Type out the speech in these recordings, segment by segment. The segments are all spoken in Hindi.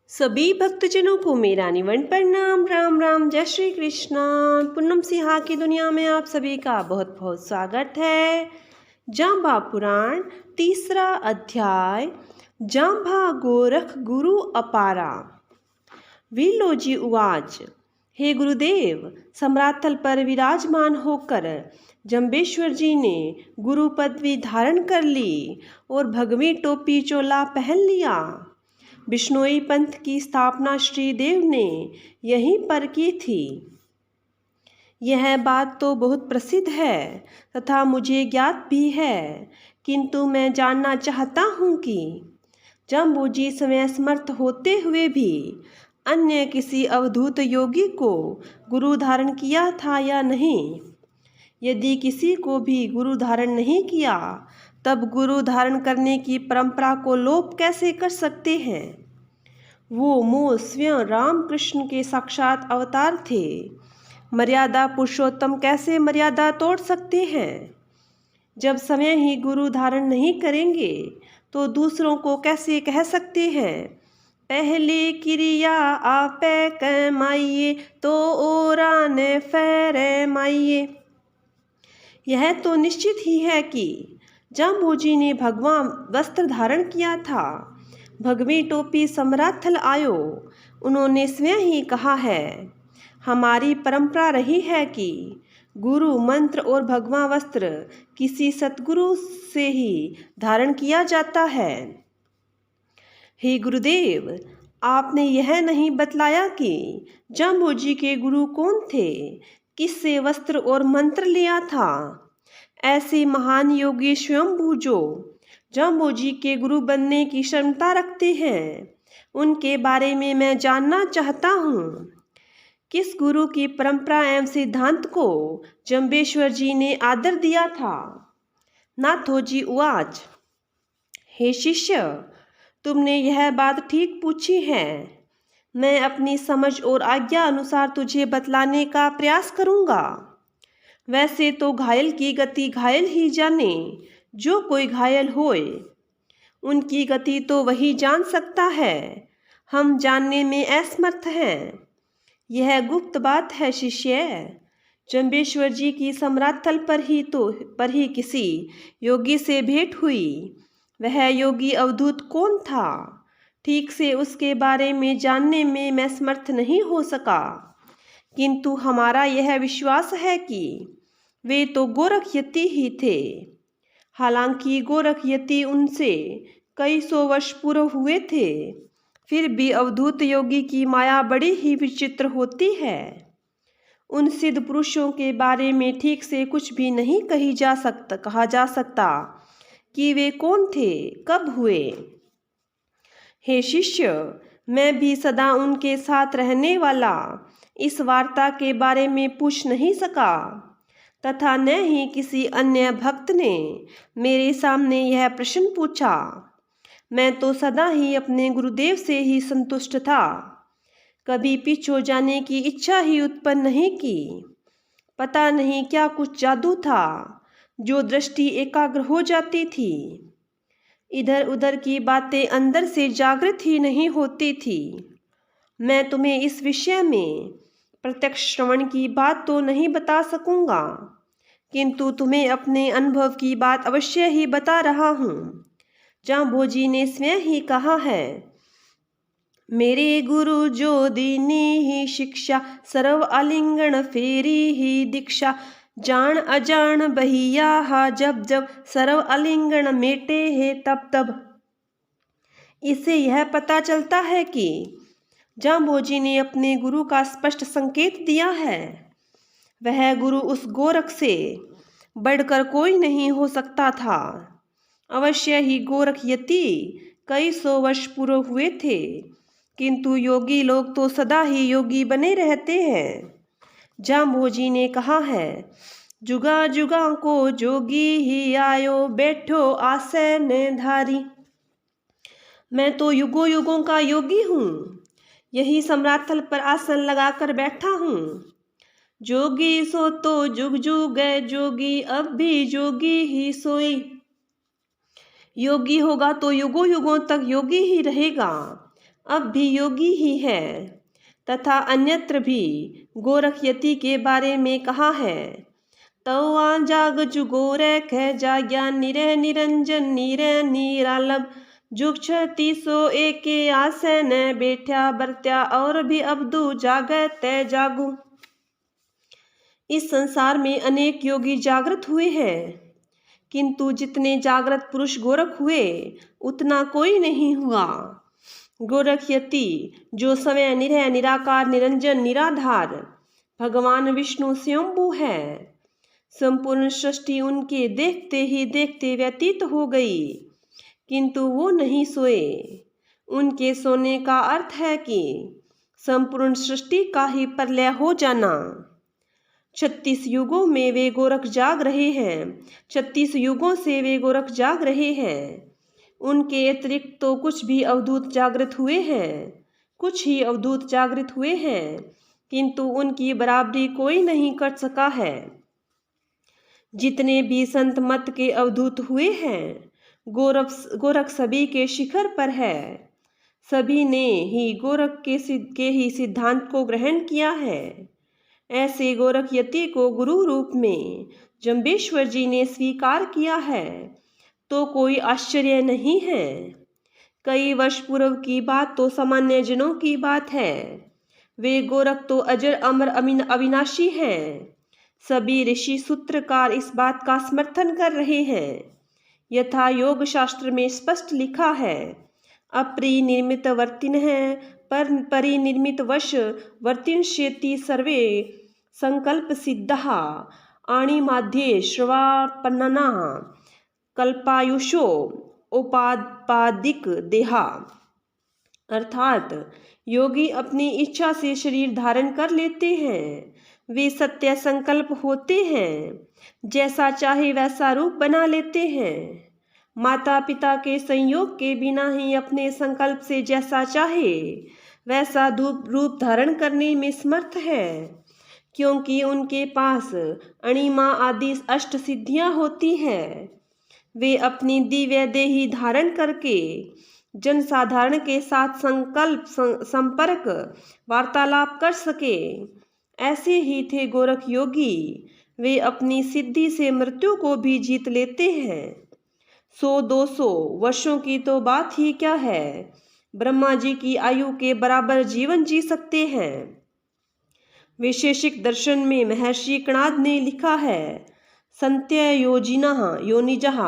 सभी भक्तजनों को मेरा निवंदन प्रणाम। राम राम, जय श्री कृष्णा। पूनम सिहा की दुनिया में आप सभी का बहुत बहुत स्वागत है। जांबा पुराण तीसरा अध्याय, जांबा गोरख गुरु अपारा। विल्लोजी उवाच। हे गुरुदेव, सम्राटल पर विराजमान होकर जंबेश्वर जी ने गुरु पदवी धारण कर ली और भगवी टोपी चोला पहन लिया। बिश्नोई पंथ की स्थापना श्री देव ने यहीं पर की थी। यह बात तो बहुत प्रसिद्ध है तथा मुझे ज्ञात भी है, किंतु मैं जानना चाहता हूँ कि जम्बूजी स्वयं समर्थ होते हुए भी अन्य किसी अवधूत योगी को गुरु धारण किया था या नहीं। यदि किसी को भी गुरु धारण नहीं किया, तब गुरु धारण करने की परंपरा को लोप कैसे कर सकते हैं। वो मोह स्वयं राम कृष्ण के साक्षात अवतार थे। मर्यादा पुरुषोत्तम कैसे मर्यादा तोड़ सकते हैं। जब समय ही गुरु धारण नहीं करेंगे तो दूसरों को कैसे कह सकते हैं, पहले क्रिया आपे कमाइए तो ओरा ने फेरे माइए। यह तो निश्चित ही है कि जाम्बूजी ने भगवा वस्त्र धारण किया था। भगवी टोपी सम्राथल आयो। उन्होंने स्वयं ही कहा है, हमारी परंपरा रही है कि गुरु मंत्र और भगवा वस्त्र किसी सतगुरु से ही धारण किया जाता है। हे गुरुदेव, आपने यह नहीं बतलाया कि जाम्बूजी के गुरु कौन थे, किससे वस्त्र और मंत्र लिया था। ऐसे महान योगी स्वयंभू जो जाम्बूजी के गुरु बनने की क्षमता रखते हैं, उनके बारे में मैं जानना चाहता हूँ। किस गुरु की परंपरा एवं सिद्धांत को जंबेश्वर जी ने आदर दिया था। नाथोजी उवाच। हे शिष्य, तुमने यह बात ठीक पूछी है। मैं अपनी समझ और आज्ञा अनुसार तुझे बतलाने का प्रयास करूँगा। वैसे तो घायल की गति घायल ही जाने, जो कोई घायल होए। उनकी गति तो वही जान सकता है, हम जानने में असमर्थ हैं। यह गुप्त बात है शिष्य। जंबेश्वर जी की सम्राटल पर ही किसी योगी से भेंट हुई। वह योगी अवधूत कौन था, ठीक से उसके बारे में जानने में मैं समर्थ नहीं हो सका, किंतु हमारा यह विश्वास है कि वे तो गोरखयती ही थे। हालांकि गोरखयती उनसे कई सौ वर्ष पूर्व हुए थे, फिर भी अवधूत योगी की माया बड़ी ही विचित्र होती है। उन सिद्ध पुरुषों के बारे में ठीक से कुछ भी नहीं कहा जा सकता कि वे कौन थे, कब हुए। हे शिष्य, मैं भी सदा उनके साथ रहने वाला इस वार्ता के बारे में पूछ नहीं सका, तथा न ही किसी अन्य भक्त ने मेरे सामने यह प्रश्न पूछा। मैं तो सदा ही अपने गुरुदेव से ही संतुष्ट था, कभी पीछे जाने की इच्छा ही उत्पन्न नहीं की। पता नहीं क्या कुछ जादू था, जो दृष्टि एकाग्र हो जाती थी। इधर उधर की बातें अंदर से जागृत ही नहीं होती थी। मैं तुम्हें इस विषय में प्रत्यक्ष श्रवण की बात तो नहीं बता सकूंगा, किंतु तुम्हें अपने अनुभव की बात अवश्य ही बता रहा हूँ। जाम्बूजी ने स्वयं ही कहा है, मेरे गुरु जो दीनी ही शिक्षा, सर्व आलिंगन फेरी ही दीक्षा। जान अजान बहिया हा, जब जब सर्व आलिंगन मेटे है तब तब। इससे यह पता चलता है कि जाम्बूजी ने अपने गुरु का स्पष्ट संकेत दिया है। वह गुरु उस गोरख से बढ़कर कोई नहीं हो सकता था। अवश्य ही गोरखयती कई सौ वर्ष पूर्व हुए थे, किंतु योगी लोग तो सदा ही योगी बने रहते हैं। जाम्बूजी ने कहा है, जुगा जुगा को जोगी ही आयो, बैठो आसन धारी। मैं तो युगों युगों का योगी हूँ, यही सम्राटल पर आसन लगाकर बैठा हूँ। जोगी सो तो जुग जुग जोगी, अब भी जोगी ही सोई। योगी होगा तो युगों युगों तक योगी ही रहेगा। अब भी योगी ही है, तथा अन्यत्र भी गोरखयति के बारे में कहा है। तवा जाग जुगोरख है जाग्या निरह निरंजन निरह निरालभ जुग 3601 के आसे न बैठ्या बरत्या और भी अबदू जागै तय जागू। इस संसार में अनेक योगी जागृत हुए हैं, किंतु जितने जागृत पुरुष गोरख हुए उतना कोई नहीं हुआ। गोरखयति जो स्वयं निरह निराकार निरंजन निराधार भगवान विष्णु स्वयंभू है, संपूर्ण सृष्टि उनके देखते ही देखते व्यतीत हो गई, किंतु वो नहीं सोए। उनके सोने का अर्थ है कि संपूर्ण सृष्टि का ही प्रलय हो जाना। 36 युगों में वे गोरख जाग रहे हैं, 36 युगों से वे गोरख जाग रहे हैं। उनके अतिरिक्त तो कुछ भी अवधूत जागृत हुए हैं, कुछ ही अवधूत जागृत हुए हैं, किंतु उनकी बराबरी कोई नहीं कर सका है। जितने भी संत मत के अवधूत हुए हैं, गोरख सभी के शिखर पर है। सभी ने ही गोरख के ही सिद्धांत को ग्रहण किया है। ऐसे गोरखयति को गुरु रूप में जम्बेश्वर जी ने स्वीकार किया है, तो कोई आश्चर्य नहीं है। कई वर्ष पूर्व की बात तो सामान्य जनों की बात है। वे गोरख तो अजर अमर अविनाशी हैं। सभी ऋषि सूत्रकार इस बात का समर्थन कर रहे हैं। यथा योग शास्त्र में स्पष्ट लिखा है, अपरिनिर्मित वर्तिन है पर परिनिर्मित वश वर्तिष्यति सर्वे संकल्प सिद्धा आणिमाध्ये श्रवापन्ना कल्पायुषो उपादिक देहा। अर्थात योगी अपनी इच्छा से शरीर धारण कर लेते हैं। वे सत्य संकल्प होते हैं, जैसा चाहे वैसा रूप बना लेते हैं। माता पिता के संयोग के बिना ही अपने संकल्प से जैसा चाहे वैसा रूप धारण करने में समर्थ है, क्योंकि उनके पास अणिमा आदि अष्ट सिद्धियां होती हैं। वे अपनी दिव्य देही धारण करके जन साधारण के साथ संकल्प संपर्क वार्तालाप कर सके। ऐसे ही थे गोरख योगी। वे अपनी सिद्धि से मृत्यु को भी जीत लेते हैं। 100-200 वर्षों की तो बात ही क्या है, ब्रह्मा जी की आयु के बराबर जीवन जी सकते हैं। वैशेषिक दर्शन में महर्षि कणाद ने लिखा है, संत्य योनिजः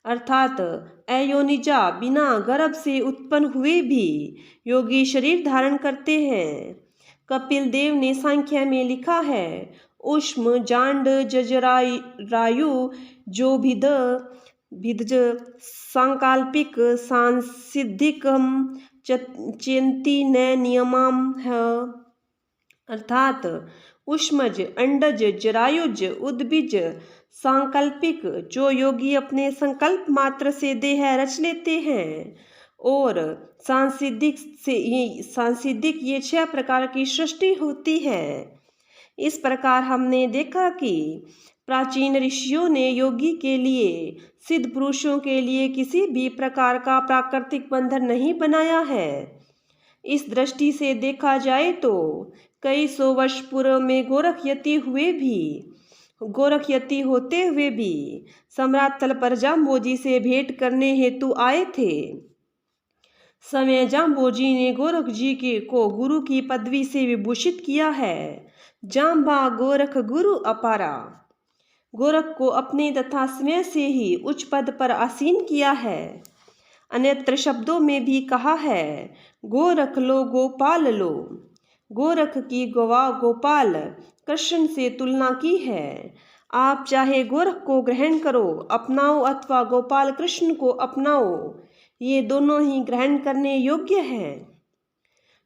अर्थात अयोनिजा बिना गर्भ से उत्पन्न हुए भी योगी शरीर धारण करते हैं। कपिल देव ने सांख्य में लिखा है, उष्म जांड जजरायु जो भिदज सांकल्पिक सांसिद्धिकम चिंती न नियमम है। अर्थात उष्मज अंडज जरायुज उद्भिज सांकल्पिक जो योगी अपने संकल्प मात्र से देह रच लेते हैं, और सांसिद्धिक ये 6 प्रकार की सृष्टि होती है। इस प्रकार हमने देखा कि प्राचीन ऋषियों ने योगी के लिए, सिद्ध पुरुषों के लिए किसी भी प्रकार का प्राकृतिक बंधन नहीं बनाया है। इस दृष्टि से देखा जाए तो कई 100 वर्ष पूर्व में गोरखयति होते हुए भी सम्राट तलपर जाम्बोजी से भेंट करने हेतु आए थे। समय जाम्बोजी ने गोरख जी को गुरु की पदवी से विभूषित किया है। जाम्बा गोरख गुरु अपारा, गोरख को अपने तथा स्वयं से ही उच्च पद पर आसीन किया है। अन्यत्र शब्दों में भी कहा है, गोरख लो गोपाल लो। गोरख की गोपाल कृष्ण से तुलना की है। आप चाहे गोरख को ग्रहण करो अपनाओ अथवा गोपाल कृष्ण को अपनाओ, ये दोनों ही ग्रहण करने योग्य हैं।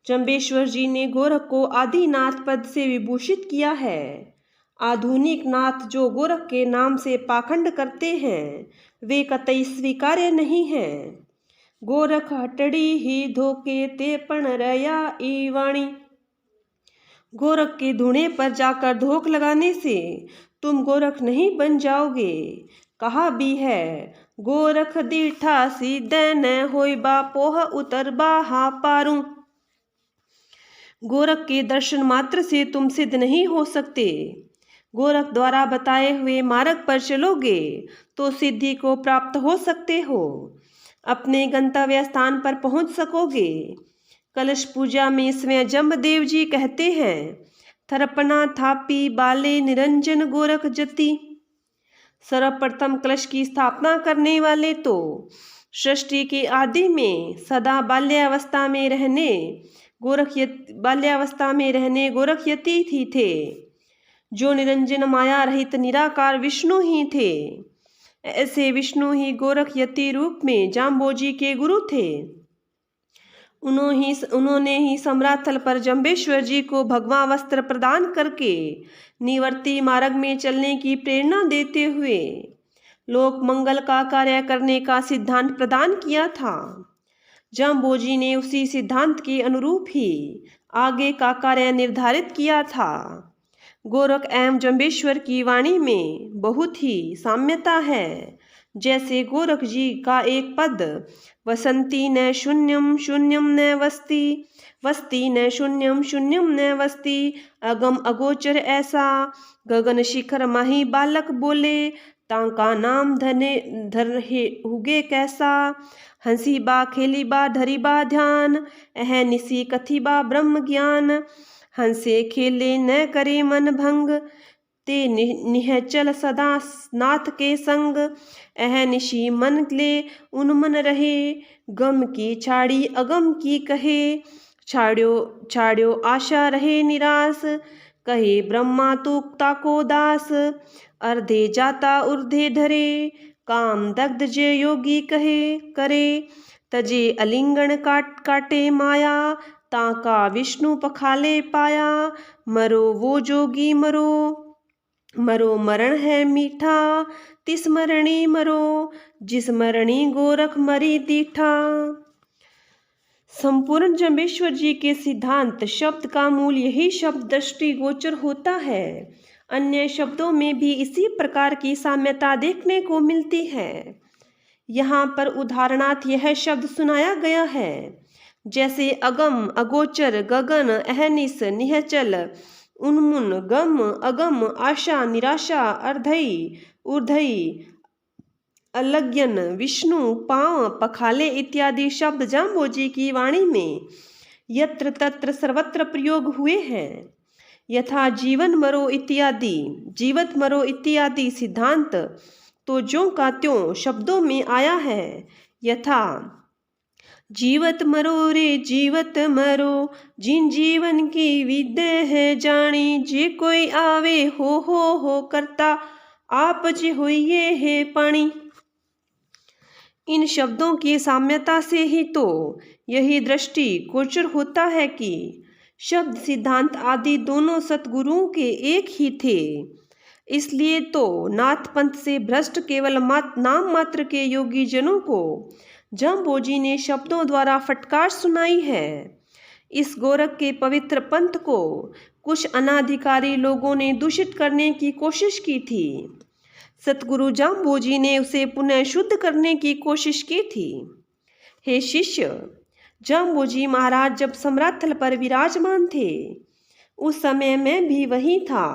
जम्बेश्वर जी ने गोरख को आदिनाथ पद से विभूषित किया है। आधुनिक नाथ जो गोरख के नाम से पाखंड करते हैं, वे कतई स्वीकार्य नहीं हैं। गोरख हटड़ी ही धोके ते पण रया ईवाणी। गोरख के धुने पर जाकर धोख लगाने से तुम गोरख नहीं बन जाओगे। कहा भी है, गोरख दीठा सीधे न होइबा पोह उतरबा हा पारूं। गोरख के दर्शन मात्र से तुम सिद्ध नहीं हो सकते। गोरख द्वारा बताए हुए मार्ग पर चलोगे तो सिद्धि को प्राप्त हो सकते हो, अपने गंतव्य स्थान पर पहुंच सकोगे। कलश पूजा में स्वयं जम्बदेव जी कहते हैं, थरपना थापी बाले निरंजन गोरख जति। सर्वप्रथम कलश की स्थापना करने वाले तो सृष्टि के आदि में सदा बाल्यावस्था में रहने गोरखयति ही थे, जो निरंजन माया रहित निराकार विष्णु ही थे। ऐसे विष्णु ही गोरखयति रूप में जाम्बोजी के गुरु थे। उन्होंने ही सम्राट थल पर जम्बेश्वर जी को भगवा वस्त्र प्रदान करके निवर्ती मार्ग में चलने की प्रेरणा देते हुए लोक मंगल का कार्य करने का सिद्धांत प्रदान किया था। जाम्बोजी ने उसी सिद्धांत के अनुरूप ही आगे का कार्य निर्धारित किया था। गोरख एवं जम्बेश्वर की वाणी में बहुत ही साम्यता है। जैसे गोरख जी का एक पद, वसंती न शून्यम शून्यम न वस्ती, वस्ती न शून्यम शून्यम न वस्ती, अगम अगोचर ऐसा, गगन शिखर माही बालक बोले, तांका नाम धर हुगे कैसा, हंसी बा खेली बा धरी बा ध्यान, अह निसी कथी बा ब्रह्म ज्ञान, हंसे खेले न करे मन भंग, ते निहचल सदा नाथ के संग, अह निशी मन ले उन्मन रहे, गम की छाड़ी अगम की कहे, छाड़्यो आशा रहे निराश, कहे ब्रह्मा तू ताको दास, अर्धे जाता उर्धे धरे, काम दग्ध जे योगी कहे करे, तजे अलिंगन काटे माया, ताका विष्णु पखाले पाया, मरो वो जोगी मरो, मरो मरण है मीठा, तिस मरणी मरो, जिस मरणी गोरख मरी दीठा। संपूर्ण जम्बेश्वर जी के सिद्धांत शब्द का मूल यही शब्द दृष्टि गोचर होता है। अन्य शब्दों में भी इसी प्रकार की साम्यता देखने को मिलती है। यहाँ पर उदाहरणार्थ यह शब्द सुनाया गया है, जैसे अगम अगोचर, गगन, अहनिस, निहचल, उन्मुन, गम अगम, आशा निराशा, अर्धई ऊर्धई, अलज्ञन, विष्णु, पांव, पखाले इत्यादि शब्द जाम्बोजी की वाणी में यत्र तत्र सर्वत्र प्रयोग हुए हैं। यथा जीवन मरो इत्यादि, जीवत मरो इत्यादि सिद्धांत तो ज्यों का त्यों शब्दों में आया है। यथा जीवत मरो रे जीवत मरो, जिन जीवन की विद्या है जानी, जे कोई आवे हो करता, आप जे होइए है पानी। इन शब्दों की साम्यता से ही तो यही दृष्टि गोचर होता है कि शब्द सिद्धांत आदि दोनों सतगुरुओं के एक ही थे। इसलिए तो नाथ पंथ से भ्रष्ट केवल नाम मात्र के योगी जनों को जाम्बोजी ने शब्दों द्वारा फटकार सुनाई है। इस गोरख के पवित्र पंथ को कुछ अनाधिकारी लोगों ने दूषित करने की कोशिश की थी। सतगुरु जाम्बोजी ने उसे पुनः शुद्ध करने की कोशिश की थी। हे शिष्य, जाम्बोजी महाराज जब सम्राट थल पर विराजमान थे, उस समय मैं भी वहीं था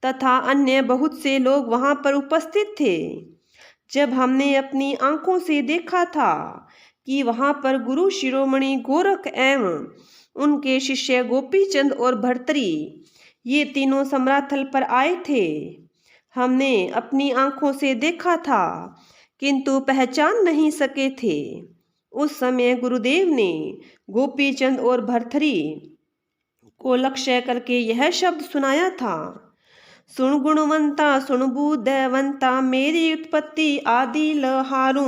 तथा अन्य बहुत से लोग वहां पर उपस्थित थे। जब हमने अपनी आंखों से देखा था कि वहां पर गुरु शिरोमणि गोरख एवं उनके शिष्य गोपीचंद और भर्तरी, ये तीनों सम्राट थल पर आए थे। हमने अपनी आंखों से देखा था किंतु पहचान नहीं सके थे। उस समय गुरुदेव ने गोपीचंद और भर्तरी को लक्ष्य करके यह शब्द सुनाया था, सुन गुणवंता सुन बुद्धवंता, मेरी उत्पत्ति आदि लहारू,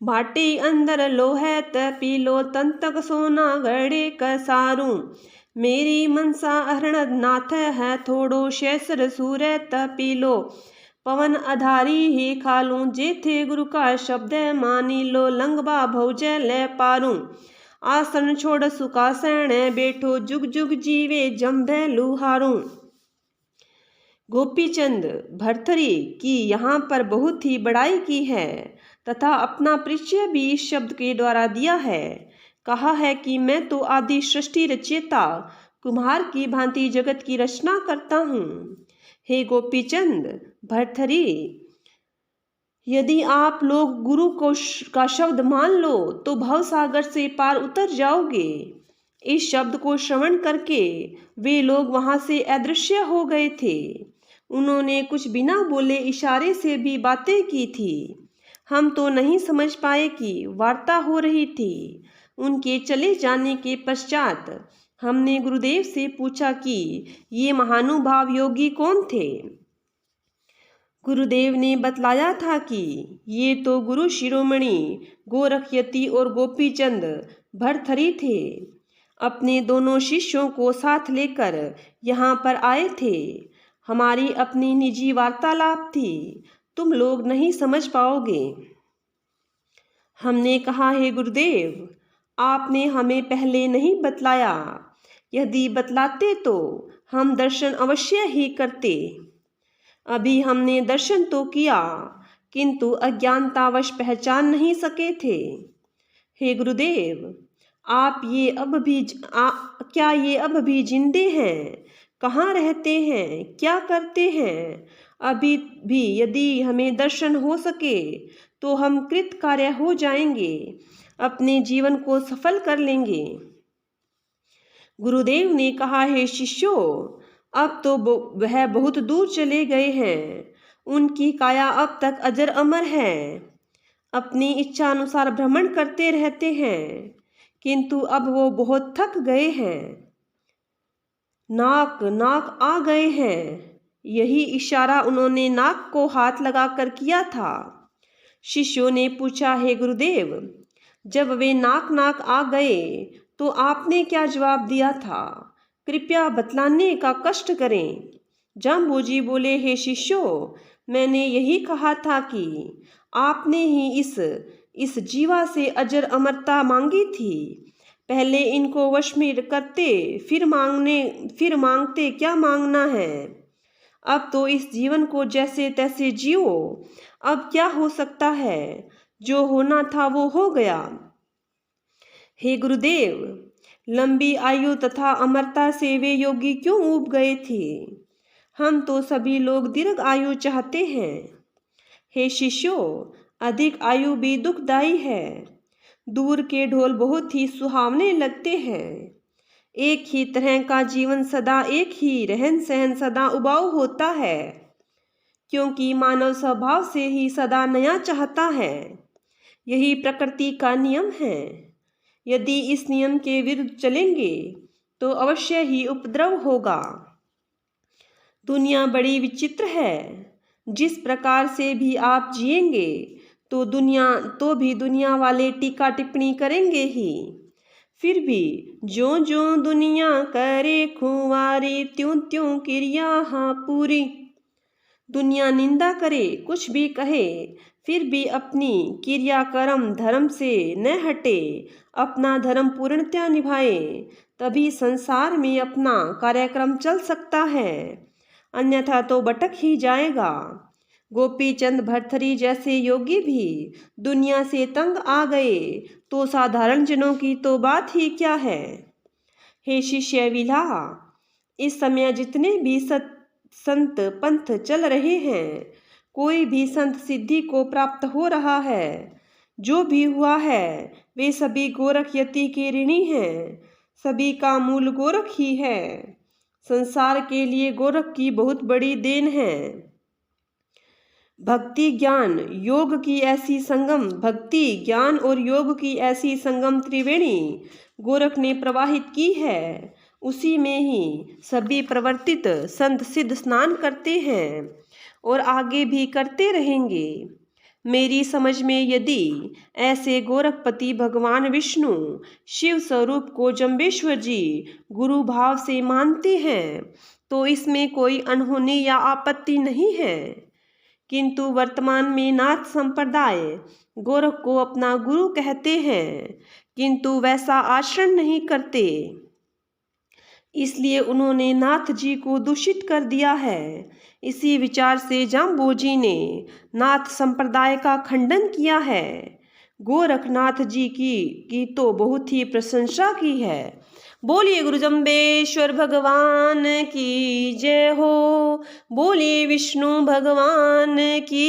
भाटी अंदर लोहे पी लो, तंतक सोना गड़े कसारू, मेरी मनसा अहरण नाथ है थोड़ो, शेषर सूर्य पी लो, पवन आधारी ही खालू, जेथे गुरु का शब्द मानी लो, लंगबा भौजय ले पारू, आसन छोड़ सुखासन बैठो, जुग जुग जीवे जम्भे लुहारू। गोपीचंद भर्तरी की यहाँ पर बहुत ही बड़ाई की है तथा अपना परिचय भी इस शब्द के द्वारा दिया है। कहा है कि मैं तो आदि सृष्टि रचयिता कुम्हार की भांति जगत की रचना करता हूँ। हे गोपीचंद भर्तृहरि, यदि आप लोग गुरु का शब्द मान लो तो भवसागर से पार उतर जाओगे। इस शब्द को श्रवण करके वे लोग वहां से अदृश्य हो गए थे। उन्होंने कुछ बिना बोले इशारे से भी बातें की थी। हम तो नहीं समझ पाए कि वार्ता हो रही थी। उनके चले जाने के पश्चात हमने गुरुदेव से पूछा कि ये महानुभाव योगी कौन थे। गुरुदेव ने बतलाया था कि ये तो गुरु शिरोमणि गोरखयति और गोपीचंद भर्तृहरि थे। अपने दोनों शिष्यों को साथ लेकर यहाँ पर आए थे। हमारी अपनी निजी वार्तालाप थी, तुम लोग नहीं समझ पाओगे। हमने कहा, हे गुरुदेव, आपने हमें पहले नहीं बतलाया। यदि बतलाते तो हम दर्शन अवश्य ही करते। अभी हमने दर्शन तो किया, किंतु अज्ञानतावश पहचान नहीं सके थे। हे गुरुदेव, क्या ये अब भी जिंदे हैं? कहाँ रहते हैं? क्या करते हैं? अभी भी यदि हमें दर्शन हो सके तो हम कृत कार्य हो जाएंगे, अपने जीवन को सफल कर लेंगे। गुरुदेव ने कहा, हे शिष्यों, अब तो वह बहुत दूर चले गए हैं। उनकी काया अब तक अजर अमर है, अपनी इच्छा अनुसार भ्रमण करते रहते हैं, किंतु अब वो बहुत थक गए हैं, नाक आ गए हैं। यही इशारा उन्होंने नाक को हाथ लगाकर किया था। शिष्यों ने पूछा, हे गुरुदेव, जब वे नाक आ गए तो आपने क्या जवाब दिया था? कृपया बतलाने का कष्ट करें। जाम्बोजी बोले, हे शिष्यों, मैंने यही कहा था कि आपने ही इस जीवा से अजर अमरता मांगी थी। पहले इनको वश में करते, फिर मांगते क्या मांगना है। अब तो इस जीवन को जैसे तैसे जियो। अब क्या हो सकता है? जो होना था वो हो गया। हे गुरुदेव, लंबी आयु तथा अमरता से वे योगी क्यों ऊब गए थे? हम तो सभी लोग दीर्घ आयु चाहते हैं। हे शिष्यों, अधिक आयु भी दुखदायी है। दूर के ढोल बहुत ही सुहावने लगते हैं। एक ही तरह का जीवन सदा, एक ही रहन सहन सदा उबाऊ होता है, क्योंकि मानव स्वभाव से ही सदा नया चाहता है। यही प्रकृति का नियम है। यदि इस नियम के विरुद्ध चलेंगे तो अवश्य ही उपद्रव होगा। दुनिया बड़ी विचित्र है। जिस प्रकार से भी आप जिएंगे तो दुनिया वाले टीका टिप्पणी करेंगे ही। फिर भी जो दुनिया करे खुवारी, त्यों त्यों क्रिया हाँ पूरी। दुनिया निंदा करे, कुछ भी कहे, फिर भी अपनी क्रिया कर्म धर्म से न हटे, अपना धर्म पूर्णतया निभाए, तभी संसार में अपना कार्यक्रम चल सकता है, अन्यथा तो भटक ही जाएगा। गोपीचंद भर्तृहरि जैसे योगी भी दुनिया से तंग आ गए तो साधारण जनों की तो बात ही क्या है। हे शिष्य विला, इस समय जितने भी संत पंथ चल रहे हैं, कोई भी संत सिद्धि को प्राप्त हो रहा है, जो भी हुआ है वे सभी गोरखयति के ऋणी हैं। सभी का मूल गोरख ही है। संसार के लिए गोरख की बहुत बड़ी देन है। भक्ति ज्ञान और योग की ऐसी संगम त्रिवेणी गोरख ने प्रवाहित की है। उसी में ही सभी प्रवर्तित संत सिद्ध स्नान करते हैं और आगे भी करते रहेंगे। मेरी समझ में यदि ऐसे गोरखपति भगवान विष्णु शिव स्वरूप को जम्बेश्वर जी गुरु भाव से मानते हैं तो इसमें कोई अनहोनी या आपत्ति नहीं है, किंतु वर्तमान में नाथ संप्रदाय गोरख को अपना गुरु कहते हैं, किंतु वैसा आचरण नहीं करते। इसलिए उन्होंने नाथ जी को दूषित कर दिया है। इसी विचार से जाम्बोजी ने नाथ संप्रदाय का खंडन किया है। गोरखनाथ जी की तो बहुत ही प्रशंसा की है। बोलिए गुरु जम्बेश्वर भगवान की जय हो। बोलिए विष्णु भगवान की